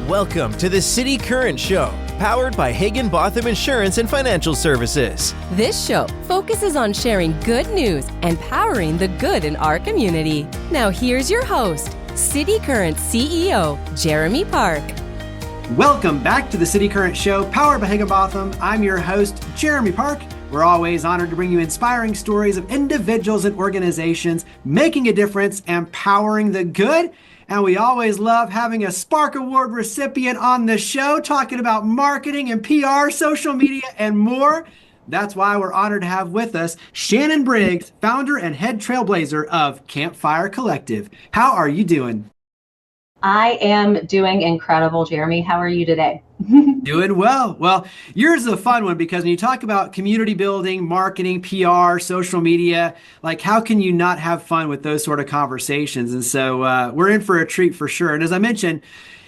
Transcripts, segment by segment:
Welcome to the City Current Show, powered by Hagen-Botham Insurance and Financial Services. This show focuses on sharing good news and powering the good in our community. Now here's your host, City Current CEO, Jeremy Park. Welcome back to the City Current Show, powered by Hagen-Botham. I'm your host, Jeremy Park. We're always honored to bring you inspiring stories of individuals and organizations making a difference and powering the good. And we always love having a Spark Award recipient on the show talking about marketing and PR, social media, and more. That's why we're honored to have with us Shannon Briggs, founder and head trailblazer of Campfire Collective. How are you doing? I am doing incredible, Jeremy. How are you today? Doing well. Well, yours is a fun one because when you talk about community building, marketing, PR, social media, like how can you not have fun with those sort of conversations? And so we're in for a treat for sure. And as I mentioned,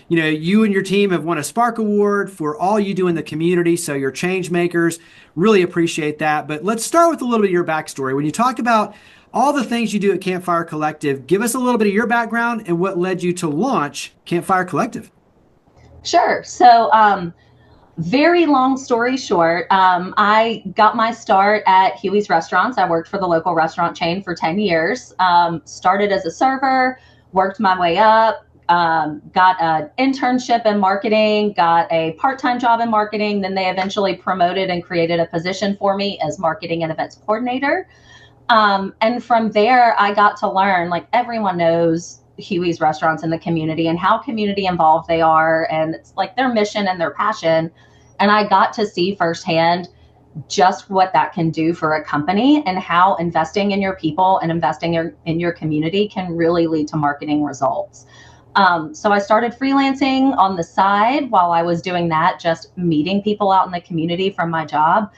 you and your team have won a Spark Award for all you do in the community. So you're change makers. Really appreciate that. But let's start with a little bit of your backstory. When you talk about all the things you do at Campfire Collective, give us a little bit of your background and what led you to launch Campfire Collective. Sure. So very long story short, I got my start at Huey's Restaurants. I worked for the local restaurant chain for 10 years, started as a server, worked my way up, got an internship in marketing, got a part-time job in marketing. Then they eventually promoted and created a position for me as marketing and events coordinator. And from there, I got to learn, like everyone knows Huey's Restaurants in the community and how community involved they are. And it's like their mission and their passion. And I got to see firsthand just what that can do for a company and how investing in your people and investing in your community can really lead to marketing results. So I started freelancing on the side while I was doing that, just meeting people out in the community from my job.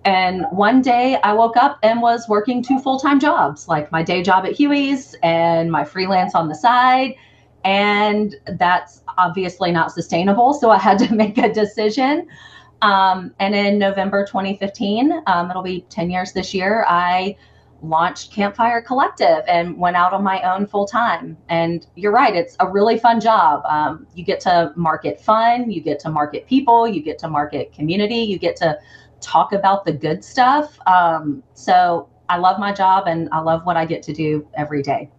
And one day I woke up and was working 2 full-time jobs, like my day job at Huey's and my freelance on the side. And that's obviously not sustainable. So I had to make a decision. And in November 2015, it'll be 10 years this year, I launched Campfire Collective and went out on my own full time. And you're right, it's a really fun job. You get to market fun, you get to market people, you get to market community, you get to talk about the good stuff. So I love my job and I love what I get to do every day.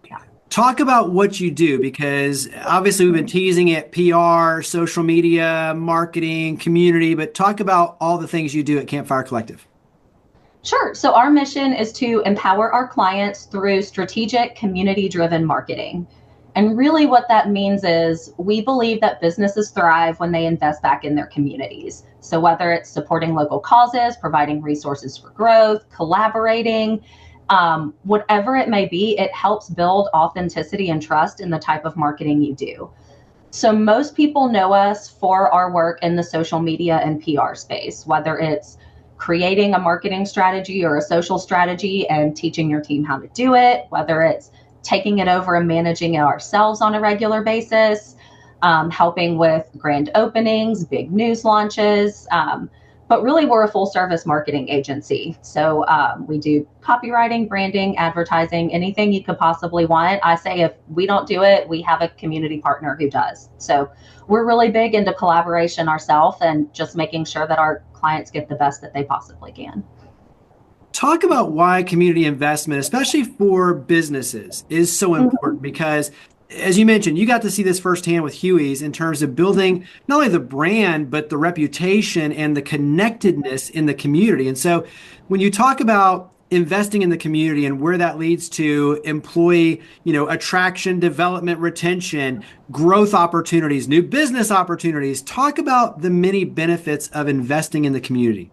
Yeah. Talk about what you do, because obviously we've been teasing it, PR, social media, marketing, community, but talk about all the things you do at Campfire Collective. Sure. So our mission is to empower our clients through strategic community-driven marketing. And really what that means is we believe that businesses thrive when they invest back in their communities. So whether it's supporting local causes, providing resources for growth, collaborating, whatever it may be, it helps build authenticity and trust in the type of marketing you do. So most people know us for our work in the social media and PR space, whether it's creating a marketing strategy or a social strategy and teaching your team how to do it, whether it's taking it over and managing it ourselves on a regular basis, helping with grand openings, big news launches. But really, we're a full service marketing agency. So we do copywriting, branding, advertising, anything you could possibly want. I say if we don't do it, we have a community partner who does. So we're really big into collaboration ourselves and just making sure that our clients get the best that they possibly can. Talk about why community investment, especially for businesses, is so important because, as you mentioned, you got to see this firsthand with Huey's in terms of building not only the brand, but the reputation and the connectedness in the community. And so when you talk about investing in the community and where that leads to employee, attraction, development, retention, growth opportunities, new business opportunities, talk about the many benefits of investing in the community.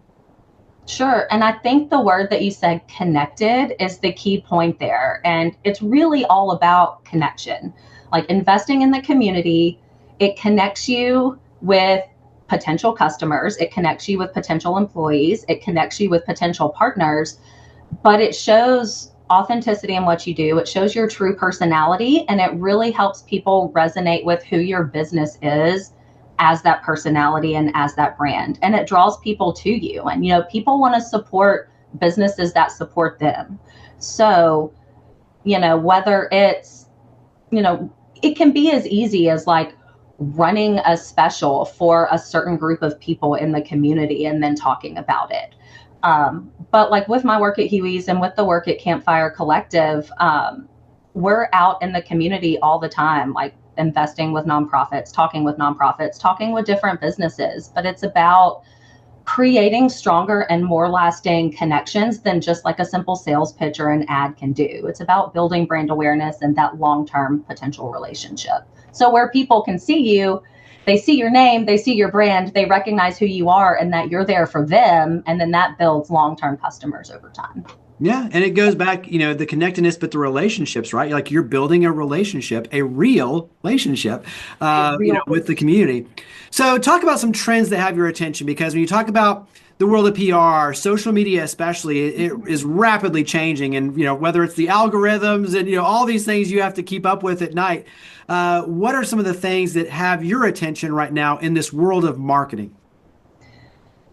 Sure. And I think the word that you said, connected, is the key point there. And it's really all about connection. Like investing in the community, it connects you with potential customers, it connects you with potential employees, it connects you with potential partners, but it shows authenticity in what you do. It shows your true personality, and it really helps people resonate with who your business is as that personality and as that brand. And it draws people to you. And, people want to support businesses that support them. So, whether it's, it can be as easy as like running a special for a certain group of people in the community and then talking about it. But like with my work at Huey's and with the work at Campfire Collective, we're out in the community all the time, like investing with nonprofits, talking with different businesses. But it's about creating stronger and more lasting connections than just like a simple sales pitch or an ad can do. It's about building brand awareness and that long-term potential relationship. So where people can see you, they see your name, they see your brand, they recognize who you are and that you're there for them. And then that builds long-term customers over time. Yeah. And it goes back, the connectedness, but the relationships, right? Like you're building a relationship, a real relationship, with the community. So talk about some trends that have your attention, because when you talk about the world of PR, social media especially, it is rapidly changing. And, whether it's the algorithms and, all these things you have to keep up with at night, what are some of the things that have your attention right now in this world of marketing?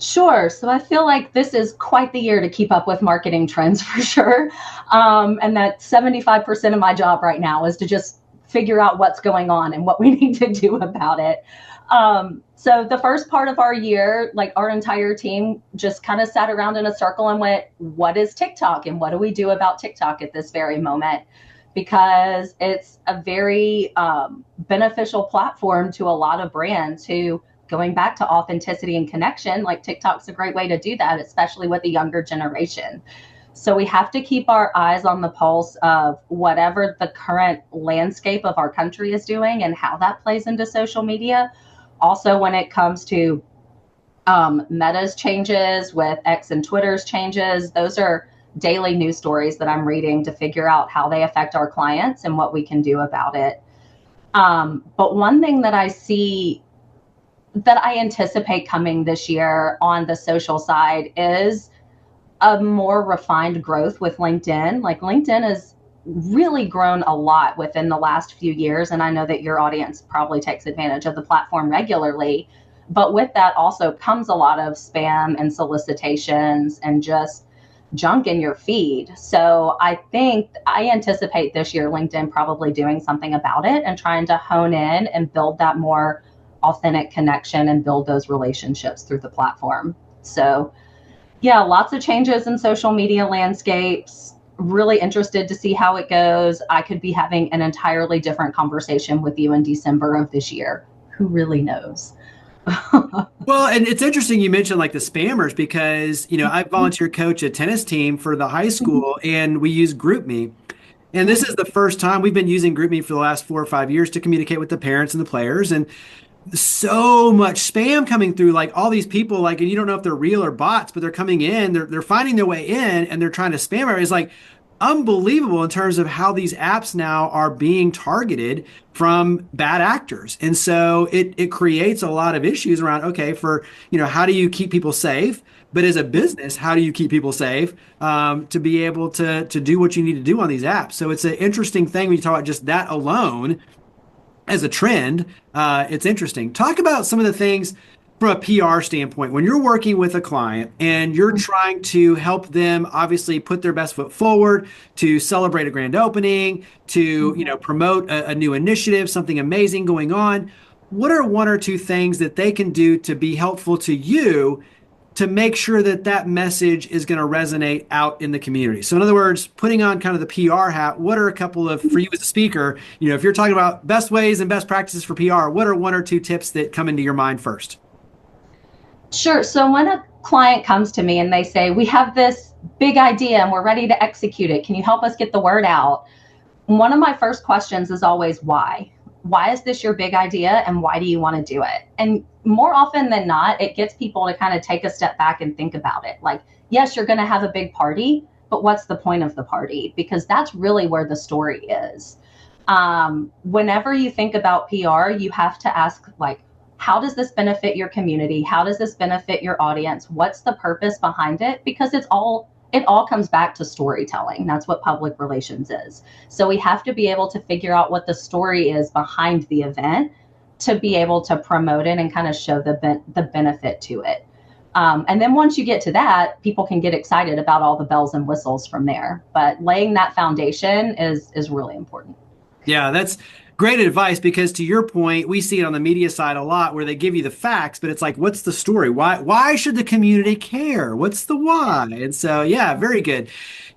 Sure. So I feel like this is quite the year to keep up with marketing trends for sure. And that 75% of my job right now is to just figure out what's going on and what we need to do about it. So the first part of our year, like our entire team just kind of sat around in a circle and went, what is TikTok and what do we do about TikTok at this very moment? Because it's a very beneficial platform to a lot of brands who, going back to authenticity and connection, like TikTok's a great way to do that, especially with the younger generation. So we have to keep our eyes on the pulse of whatever the current landscape of our country is doing and how that plays into social media. Also, when it comes to Meta's changes with X and Twitter's changes, those are daily news stories that I'm reading to figure out how they affect our clients and what we can do about it. But one thing that I see that I anticipate coming this year on the social side is a more refined growth with LinkedIn. Like LinkedIn has really grown a lot within the last few years. And I know that your audience probably takes advantage of the platform regularly, but with that also comes a lot of spam and solicitations and just junk in your feed. So I anticipate this year LinkedIn probably doing something about it and trying to hone in and build that more authentic connection and build those relationships through the platform. So yeah, lots of changes in social media landscapes. Really interested to see how it goes. I could be having an entirely different conversation with you in December of this year. Who really knows? Well, and it's interesting you mentioned like the spammers, because, I volunteer coach a tennis team for the high school and we use GroupMe. And this is the first time we've been using GroupMe for the last 4 or 5 years to communicate with the parents and the players. And so much spam coming through, like all these people, like, and you don't know if they're real or bots, but they're coming in, they're finding their way in and they're trying to spam it. It's like unbelievable in terms of how these apps now are being targeted from bad actors. And so it creates a lot of issues around, okay, for, how do you keep people safe? But as a business, how do you keep people safe to be able to do what you need to do on these apps? So it's an interesting thing when you talk about just that alone as a trend. It's interesting. Talk about some of the things from a PR standpoint, when you're working with a client and you're trying to help them obviously put their best foot forward, to celebrate a grand opening, to promote a new initiative, something amazing going on. What are 1 or 2 things that they can do to be helpful to you to make sure that that message is going to resonate out in the community? So in other words, putting on kind of the PR hat, what are a couple of, for you as a speaker, if you're talking about best ways and best practices for PR, what are 1 or 2 tips that come into your mind first? Sure. So when a client comes to me and they say, we have this big idea and we're ready to execute it, can you help us get the word out? One of my first questions is always why? Why is this your big idea and why do you want to do it? And more often than not, it gets people to kind of take a step back and think about it. Like, yes, you're going to have a big party, but what's the point of the party? Because that's really where the story is. Whenever you think about PR, you have to ask, like, how does this benefit your community? How does this benefit your audience? What's the purpose behind it? Because it all comes back to storytelling. That's what public relations is. So we have to be able to figure out what the story is behind the event to be able to promote it and kind of show the benefit to it. And then once you get to that, people can get excited about all the bells and whistles from there. But laying that foundation is really important. Yeah, Great advice, because to your point, we see it on the media side a lot where they give you the facts, but it's like, what's the story? Why should the community care? What's the why? And so, yeah, very good.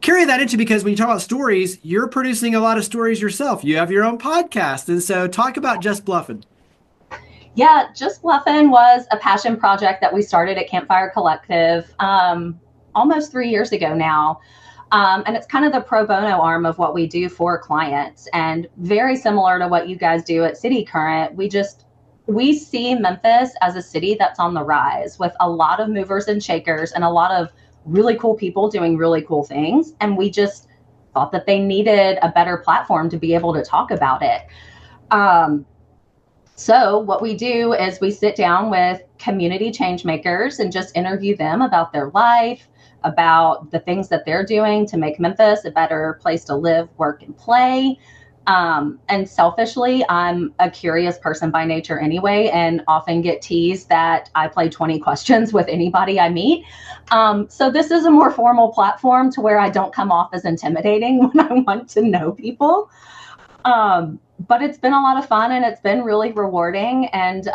Carry that into, because when you talk about stories, you're producing a lot of stories yourself. You have your own podcast. And so talk about Just Bluffin'. Yeah, Just Bluffin' was a passion project that we started at Campfire Collective almost 3 years ago now. And it's kind of the pro bono arm of what we do for clients, and very similar to what you guys do at City Current. We see Memphis as a city that's on the rise with a lot of movers and shakers and a lot of really cool people doing really cool things. And we just thought that they needed a better platform to be able to talk about it. So what we do is we sit down with community change makers and just interview them about their life, about the things that they're doing to make Memphis a better place to live, work, and play. And selfishly, I'm a curious person by nature anyway, and often get teased that I play 20 questions with anybody I meet. So this is a more formal platform to where I don't come off as intimidating when I want to know people. But it's been a lot of fun, and it's been really rewarding. And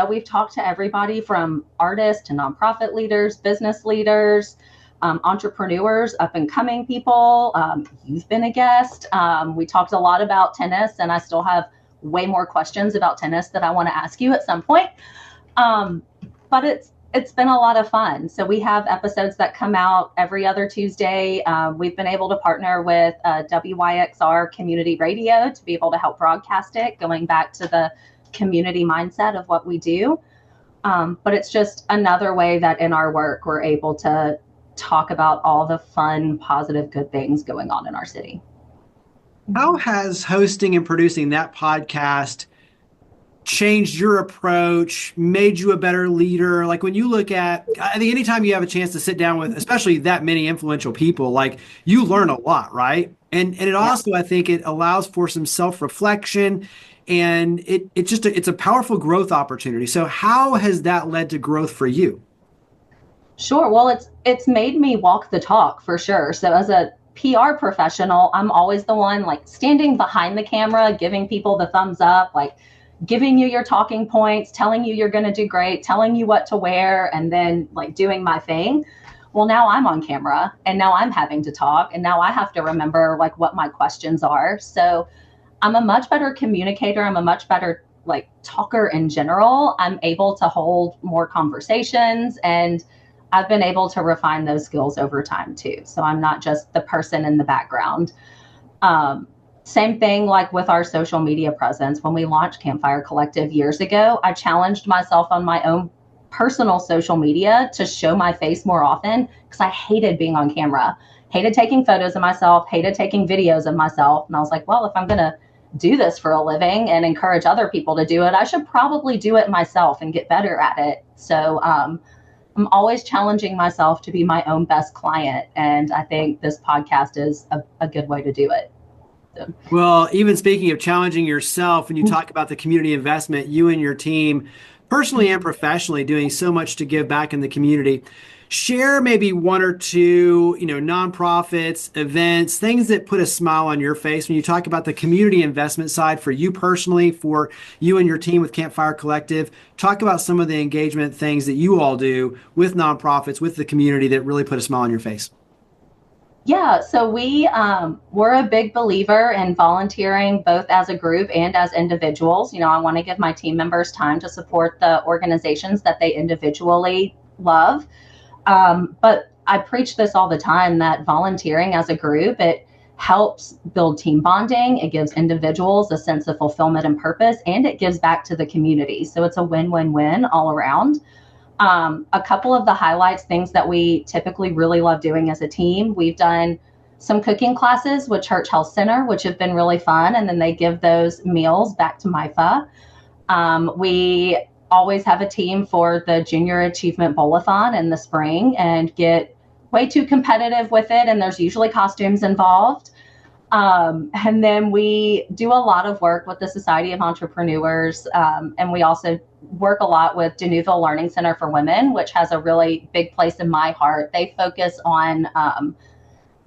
we've talked to everybody from artists to nonprofit leaders, business leaders, entrepreneurs, up and coming people. You've been a guest. We talked a lot about tennis, and I still have way more questions about tennis that I want to ask you at some point. But it's been a lot of fun. So we have episodes that come out every other Tuesday. We've been able to partner with WYXR Community Radio to be able to help broadcast it, going back to the community mindset of what we do. But it's just another way that in our work, we're able to talk about all the fun, positive, good things going on in our city. How has hosting and producing that podcast changed your approach, made you a better leader? Like, when you look at, I think anytime you have a chance to sit down with, especially that many influential people, like, you learn a lot, right? And it also, I think it allows for some self-reflection, and it's a powerful growth opportunity. So how has that led to growth for you? Sure. Well, it's made me walk the talk for sure. So as a PR professional, I'm always the one like standing behind the camera, giving people the thumbs up, like giving you your talking points, telling you you're going to do great, telling you what to wear, and then like doing my thing. Well, now I'm on camera, and now I'm having to talk, and now I have to remember like what my questions are. So I'm a much better communicator. I'm a much better like talker in general. I'm able to hold more conversations, and I've been able to refine those skills over time too. So I'm not just the person in the background. Same thing like with our social media presence. When we launched Campfire Collective years ago, I challenged myself on my own personal social media to show my face more often, because I hated being on camera, hated taking photos of myself, hated taking videos of myself. And I was like, well, if I'm going to do this for a living and encourage other people to do it, I should probably do it myself and get better at it. So I'm always challenging myself to be my own best client. And I think this podcast is a good way to do it. So. Well, even speaking of challenging yourself, when you talk about the community investment, you and your team, personally and professionally, doing so much to give back in the community. Share maybe one or two, nonprofits, events, things that put a smile on your face when you talk about the community investment side for you personally, for you and your team with Campfire Collective. Talk about some of the engagement things that you all do with nonprofits, with the community, that really put a smile on your face. Yeah, so we're a big believer in volunteering, both as a group and as individuals. I want to give my team members time to support the organizations that they individually love. But I preach this all the time, that volunteering as a group, it helps build team bonding. It gives individuals a sense of fulfillment and purpose, and it gives back to the community. So it's a win-win-win all around. A couple of the highlights, things that we typically really love doing as a team. We've done some cooking classes with Church Health Center, which have been really fun. And then they give those meals back to MIFA. We always have a team for the Junior Achievement Bowl-a-thon in the spring and get way too competitive with it. And there's usually costumes involved. And then we do a lot of work with the Society of Entrepreneurs. And we also work a lot with Danuville Learning Center for Women, which has a really big place in my heart. They focus on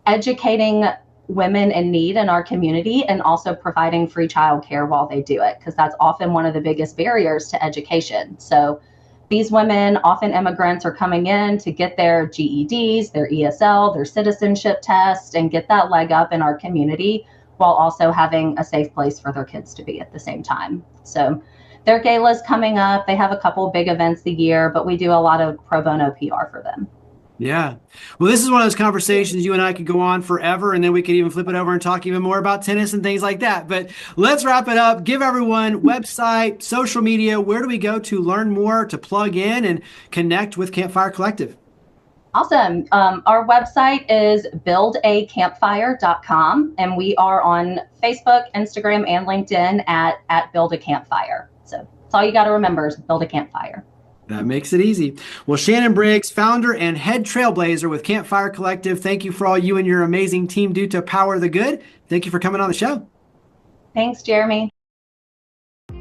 educating women in need in our community and also providing free childcare while they do it, because that's often one of the biggest barriers to education. So these women, often immigrants, are coming in to get their GEDs, their ESL, their citizenship test, and get that leg up in our community while also having a safe place for their kids to be at the same time. So their gala is coming up. They have a couple big events a year, but we do a lot of pro bono PR for them. Yeah. Well, this is one of those conversations you and I could go on forever, and then we could even flip it over and talk even more about tennis and things like that. But let's wrap it up. Give everyone website, social media. Where do we go to learn more, to plug in and connect with Campfire Collective? Awesome. Our website is buildacampfire.com, and we are on Facebook, Instagram, and LinkedIn at Build a Campfire. So that's all you got to remember is Build a Campfire. That makes it easy. Well, Shannon Briggs, founder and head trailblazer with Campfire Collective, thank you for all you and your amazing team do to power the good. Thank you for coming on the show. Thanks, Jeremy.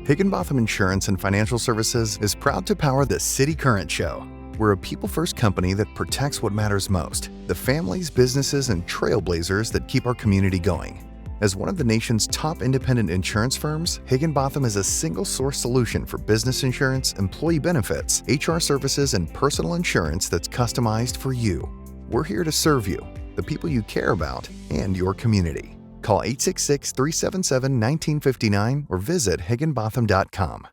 Higginbotham Insurance and Financial Services is proud to power the City Current Show. We're a people-first company that protects what matters most, the families, businesses, and trailblazers that keep our community going. As one of the nation's top independent insurance firms, Higginbotham is a single-source solution for business insurance, employee benefits, HR services, and personal insurance that's customized for you. We're here to serve you, the people you care about, and your community. Call 866-377-1959 or visit higginbotham.com.